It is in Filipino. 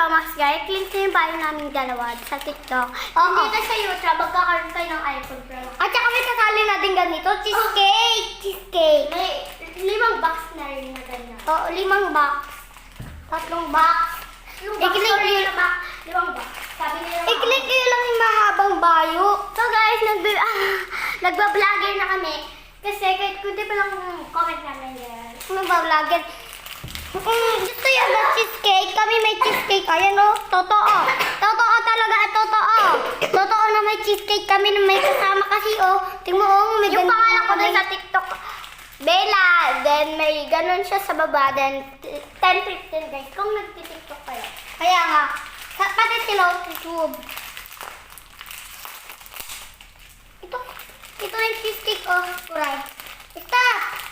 Max guys. Click nyo yung bio namin dalawa sa TikTok. Oo. Dito sa YouTube, magkakaroon kayo ng iPhone Pro Max. At saka may kasali na din ganito, cheesecake. Cheesecake. May 5 box na rin na ganyan. Oo, 5 box. 3 box. I-click nyo na ba? 5 box. Sabi nila. I-click nyo lang yung mahabang bio. So guys, nagba-vlogger na kami. Kasi kahit kunti pa lang comment namin yan. Ano ba, vlogger? Gusto yan na cheesecake. Kami may cheesecake. Ayan o, totoo. Totoo talaga, totoo. Totoo na may cheesecake kami na may kasama kasi o. Tingnan mo, may Yung ganun pangalan ko kami. dun sa TikTok, Bella. Then may ganun siya sa baba. Then 10-15 guys. Kung nagtitiktok kayo. Kaya nga, pati sila sa YouTube. Ito yung cheesecake o. Kuray. Stop!